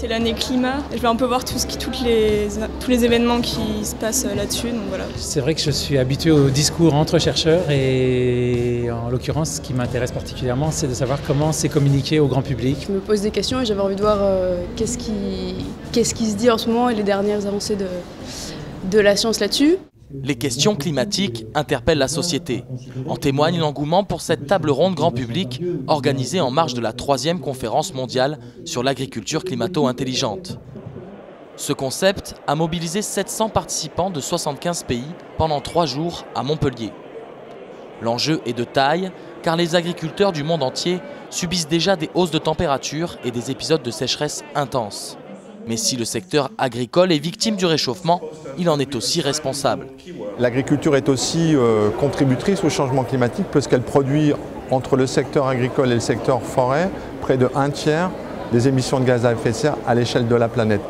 l'année climat. Je vais un peu voir tous les événements qui se passent là-dessus. Donc voilà. C'est vrai que je suis habitué au discours entre chercheurs et en l'occurrence, ce qui m'intéresse particulièrement, c'est de savoir comment c'est communiqué au grand public. Je me pose des questions et j'avais envie de voir qu'est-ce qui se dit en ce moment et les dernières avancées de la science là-dessus. Les questions climatiques interpellent la société. En témoigne l'engouement pour cette table ronde grand public organisée en marge de la 3e conférence mondiale sur l'agriculture climato-intelligente. Ce concept a mobilisé 700 participants de 75 pays pendant 3 jours à Montpellier. L'enjeu est de taille car les agriculteurs du monde entier subissent déjà des hausses de température et des épisodes de sécheresse intenses. Mais si le secteur agricole est victime du réchauffement, il en est aussi responsable. L'agriculture est aussi contributrice au changement climatique puisqu'elle produit entre le secteur agricole et le secteur forêt près de 1/3 des émissions de gaz à effet de serre à l'échelle de la planète.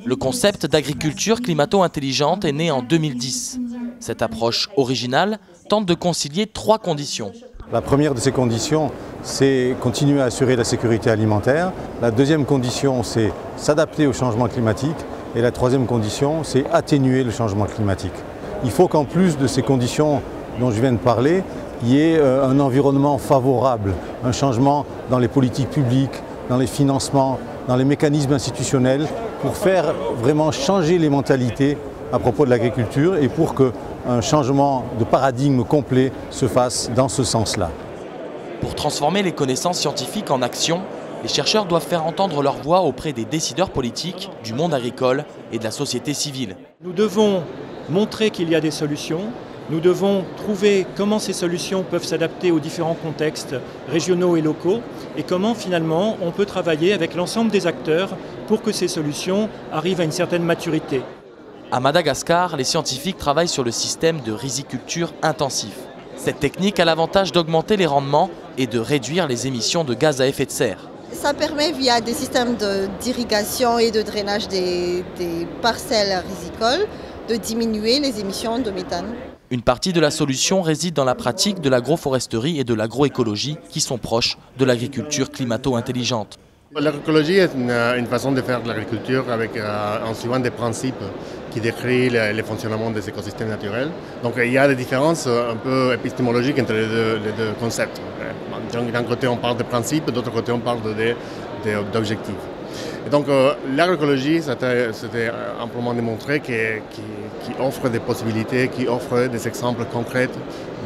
Le concept d'agriculture climato-intelligente est né en 2010. Cette approche originale tente de concilier 3 conditions. La première de ces conditions, c'est continuer à assurer la sécurité alimentaire. La deuxième condition, c'est s'adapter au changement climatique. Et la troisième condition, c'est atténuer le changement climatique. Il faut qu'en plus de ces conditions dont je viens de parler, il y ait un environnement favorable, un changement dans les politiques publiques, dans les financements, dans les mécanismes institutionnels, pour faire vraiment changer les mentalités à propos de l'agriculture et pour qu'un changement de paradigme complet se fasse dans ce sens-là. Pour transformer les connaissances scientifiques en action, les chercheurs doivent faire entendre leur voix auprès des décideurs politiques, du monde agricole et de la société civile. Nous devons montrer qu'il y a des solutions. Nous devons trouver comment ces solutions peuvent s'adapter aux différents contextes régionaux et locaux et comment finalement on peut travailler avec l'ensemble des acteurs pour que ces solutions arrivent à une certaine maturité. À Madagascar, les scientifiques travaillent sur le système de riziculture intensif. Cette technique a l'avantage d'augmenter les rendements et de réduire les émissions de gaz à effet de serre. Ça permet via des systèmes d'irrigation et de drainage des parcelles rizicoles de diminuer les émissions de méthane. Une partie de la solution réside dans la pratique de l'agroforesterie et de l'agroécologie qui sont proches de l'agriculture climato-intelligente. L'agroécologie est une façon de faire de l'agriculture en suivant des principes qui décrivent le fonctionnement des écosystèmes naturels. Donc il y a des différences un peu épistémologiques entre les deux concepts. D'un côté on parle de principes, de l'autre côté on parle d'objectifs. Et donc l'agroécologie, c'était amplement démontré qui offre des possibilités, qui offre des exemples concrets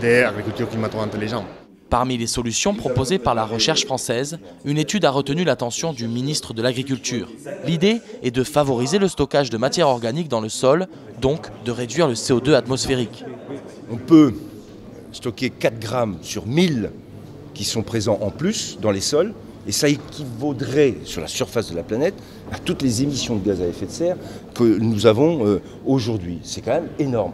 d'agriculture climato-intelligente. Parmi les solutions proposées par la recherche française, une étude a retenu l'attention du ministre de l'Agriculture. L'idée est de favoriser le stockage de matières organiques dans le sol, donc de réduire le CO2 atmosphérique. On peut stocker 4 grammes sur 1000 qui sont présents en plus dans les sols, et ça équivaudrait sur la surface de la planète à toutes les émissions de gaz à effet de serre que nous avons aujourd'hui. C'est quand même énorme.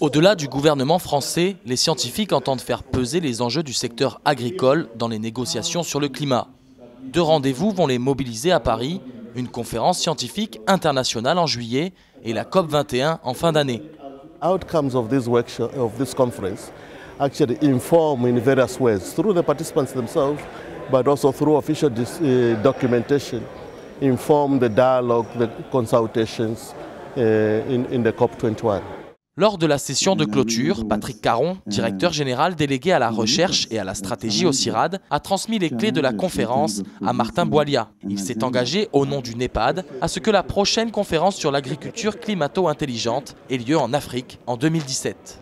Au-delà du gouvernement français, les scientifiques entendent faire peser les enjeux du secteur agricole dans les négociations sur le climat. 2 rendez-vous vont les mobiliser à Paris, une conférence scientifique internationale en juillet et la COP21 en fin d'année. Outcomes of this conference actually inform in various ways through the participants themselves, but also through official documentation, inform the dialogue, the consultations in the COP21. Lors de la session de clôture, Patrick Caron, directeur général délégué à la recherche et à la stratégie au CIRAD, a transmis les clés de la conférence à Martin Boilia. Il s'est engagé au nom du NEPAD à ce que la prochaine conférence sur l'agriculture climato-intelligente ait lieu en Afrique en 2017.